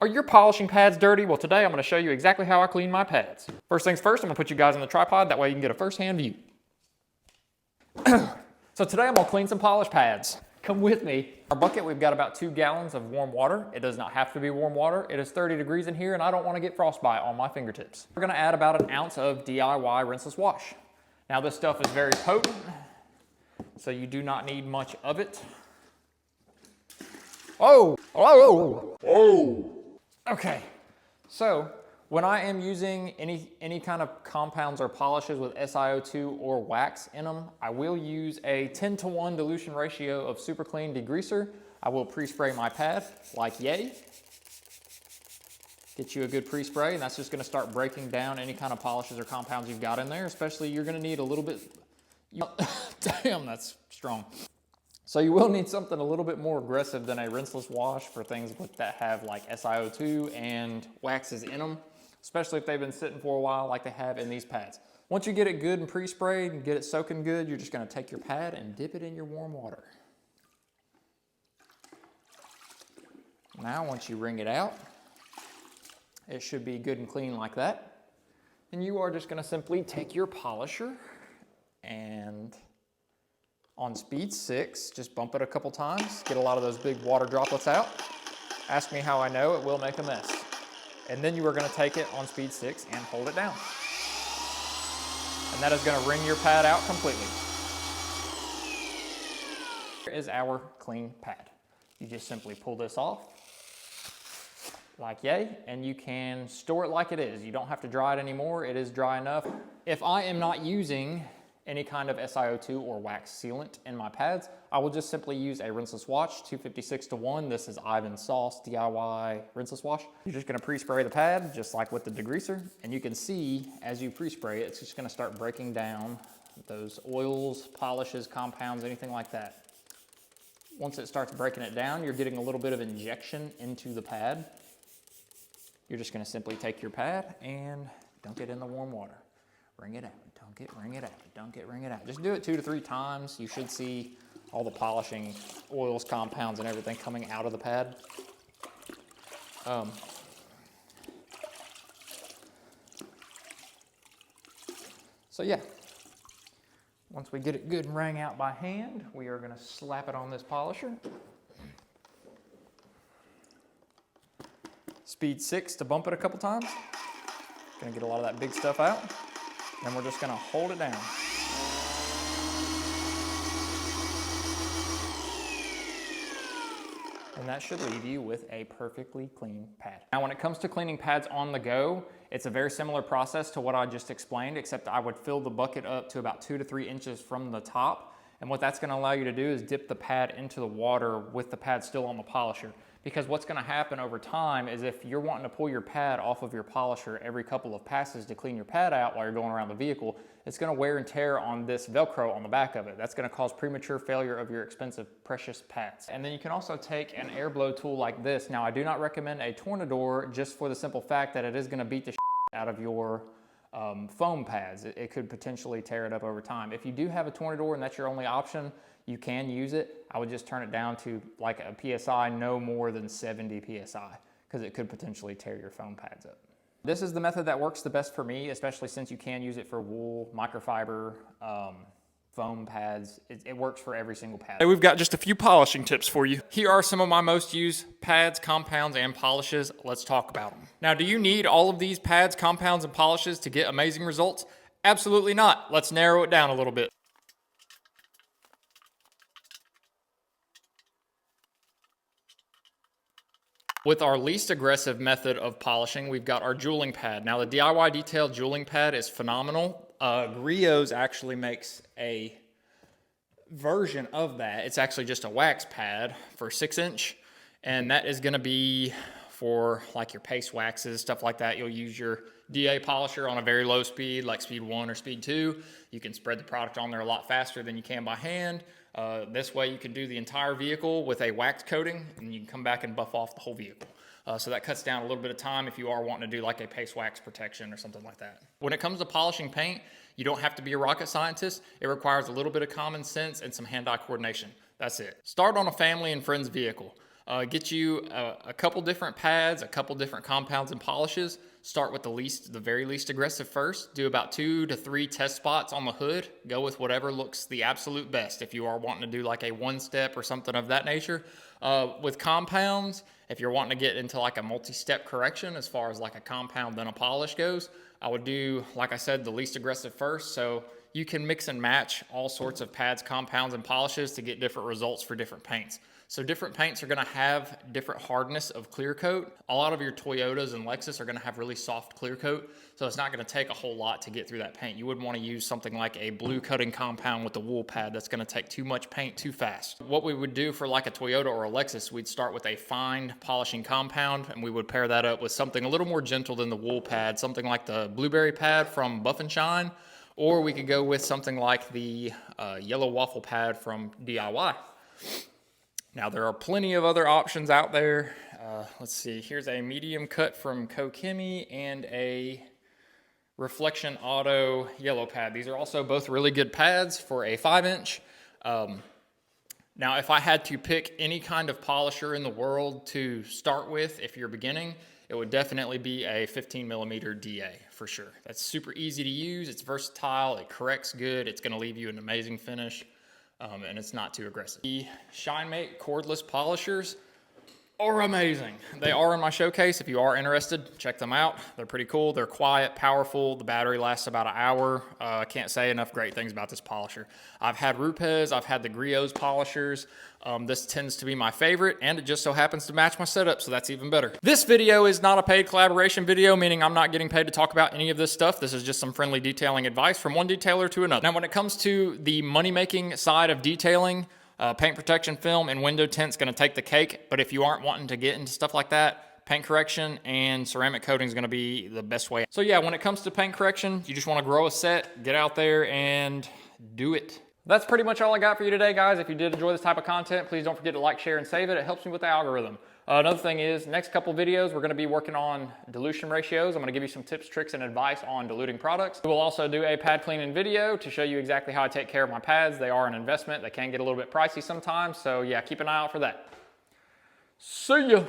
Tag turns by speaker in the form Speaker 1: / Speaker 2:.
Speaker 1: Are your polishing pads dirty? Well, today I'm going to show you exactly how I clean my pads. First things first, I'm going to put you guys on the tripod, that way you can get a first-hand view. So today I'm going to clean some polished pads. Come with me. Our bucket, we've got about 2 gallons of warm water. It does not have to be warm water. It is 30 degrees in here and I don't want to get frostbite on my fingertips. We're going to add about an ounce of DIY rinseless wash. Now this stuff is very potent, so you do not need much of it. Oh! Oh! Oh! Okay, so when I am using any kind of compounds or polishes with SiO2 or wax in them, I will use a 10-to-1 dilution ratio of Super Clean degreaser. I will pre-spray my pad like yay. Get you a good pre-spray, and that's just gonna start breaking down any kind of polishes or compounds you've got in there, especially you're gonna need a little bit, damn, that's strong. So you will need something a little bit more aggressive than a rinseless wash for things that have like SiO2 and waxes in them, especially if they've been sitting for a while like they have in these pads. Once you get it good and pre-sprayed and get it soaking good, you're just gonna take your pad and dip it in your warm water. Now, once you wring it out, it should be good and clean like that. And you are just gonna simply take your polisher and on speed 6, just bump it a couple times, get a lot of those big water droplets out. Ask me how I know, it will make a mess. And then you are gonna take it on speed 6 and hold it down. And that is gonna wring your pad out completely. Here is our clean pad. You just simply pull this off, like yay, and you can store it like it is. You don't have to dry it anymore, it is dry enough. If I am not using any kind of SiO2 or wax sealant in my pads, I will just simply use a rinseless wash, 256-to-1. This is Ivan Sauce DIY rinseless wash. You're just gonna pre-spray the pad, just like with the degreaser, and you can see as you pre-spray it, it's just gonna start breaking down those oils, polishes, compounds, anything like that. Once it starts breaking it down, you're getting a little bit of injection into the pad. You're just gonna simply take your pad and dunk it in the warm water. Wring it out, dunk it, wring it out, dunk it, wring it out. Just do it 2 to 3 times. You should see all the polishing oils, compounds, and everything coming out of the pad. So yeah, once we get it good and wring out by hand, we are gonna slap it on this polisher. Speed 6 to bump it a couple times. Gonna get a lot of that big stuff out. Then we're just gonna hold it down. And that should leave you with a perfectly clean pad. Now, when it comes to cleaning pads on the go, it's a very similar process to what I just explained, except I would fill the bucket up to about 2 to 3 inches from the top. And what that's gonna allow you to do is dip the pad into the water with the pad still on the polisher. Because what's gonna happen over time is if you're wanting to pull your pad off of your polisher every couple of passes to clean your pad out while you're going around the vehicle, it's gonna wear and tear on this Velcro on the back of it. That's gonna cause premature failure of your expensive, precious pads. And then you can also take an air blow tool like this. Now, I do not recommend a Tornador just for the simple fact that it is gonna beat the out of your foam pads. It could potentially tear it up over time. If you do have a Tornador and that's your only option, you can use it. I would just turn it down to like a PSI, no more than 70 PSI, because it could potentially tear your foam pads up. This is the method that works the best for me, especially since you can use it for wool, microfiber, foam pads. It works for every single pad. Hey, we've got just a few polishing tips for you. Here are some of my most used pads, compounds, and polishes. Let's talk about them. Now, do you need all of these pads, compounds, and polishes to get amazing results? Absolutely not. Let's narrow it down a little bit. With our least aggressive method of polishing, we've got our jeweling pad. Now, the DIY Detail jeweling pad is phenomenal. Griot's actually makes a version of that. It's actually just a wax pad for 6-inch, and that is gonna be for like your paste waxes, stuff like that. You'll use your DA polisher on a very low speed, like speed 1 or speed 2. You can spread the product on there a lot faster than you can by hand. This way you can do the entire vehicle with a wax coating, and you can come back and buff off the whole vehicle. So that cuts down a little bit of time if you are wanting to do like a paste wax protection or something like that. When it comes to polishing paint, you don't have to be a rocket scientist. It requires a little bit of common sense and some hand-eye coordination. That's it. Start on a family and friends vehicle. Get you a couple different pads, a couple different compounds and polishes. Start with the very least aggressive first. Do about 2 to 3 test spots on the hood. Go with whatever looks the absolute best if you are wanting to do like a one-step or something of that nature. With compounds, if you're wanting to get into like a multi-step correction as far as like a compound then a polish goes, I would do, like I said, the least aggressive first. So you can mix and match all sorts of pads, compounds, and polishes to get different results for different paints. So different paints are gonna have different hardness of clear coat. A lot of your Toyotas and Lexus are gonna have really soft clear coat, so it's not gonna take a whole lot to get through that paint. You wouldn't wanna use something like a blue cutting compound with a wool pad. That's gonna take too much paint too fast. What we would do for like a Toyota or a Lexus, we'd start with a fine polishing compound, and we would pair that up with something a little more gentle than the wool pad, something like the blueberry pad from Buff and Shine, or we could go with something like the yellow waffle pad from DIY. Now, there are plenty of other options out there. Let's see, here's a medium cut from Kokemi and a Reflection Auto yellow pad. These are also both really good pads for a 5-inch. Now, if I had to pick any kind of polisher in the world to start with, if you're beginning, it would definitely be a 15mm DA for sure. That's super easy to use, it's versatile, it corrects good, it's gonna leave you an amazing finish. And it's not too aggressive. The ShineMate cordless polishers are amazing. They are in my showcase. If you are interested, check them out. They're pretty cool. They're quiet, powerful. The battery lasts about an hour. I can't say enough great things about this polisher. I've had Rupes, I've had the Griot's polishers. This tends to be my favorite, and it just so happens to match my setup, so that's even better. This video is not a paid collaboration video, meaning I'm not getting paid to talk about any of this stuff. This is just some friendly detailing advice from one detailer to another. Now, when it comes to the money-making side of detailing, paint protection film and window tint's gonna take the cake, but if you aren't wanting to get into stuff like that, paint correction and ceramic coating is gonna be the best way. So yeah, when it comes to paint correction, you just wanna grow a set, get out there and do it. That's pretty much all I got for you today, guys. If you did enjoy this type of content, please don't forget to like, share, and save it. It helps me with the algorithm. Another thing is, next couple videos, we're gonna be working on dilution ratios. I'm gonna give you some tips, tricks, and advice on diluting products. We will also do a pad cleaning video to show you exactly how I take care of my pads. They are an investment. They can get a little bit pricey sometimes. So yeah, keep an eye out for that. See ya.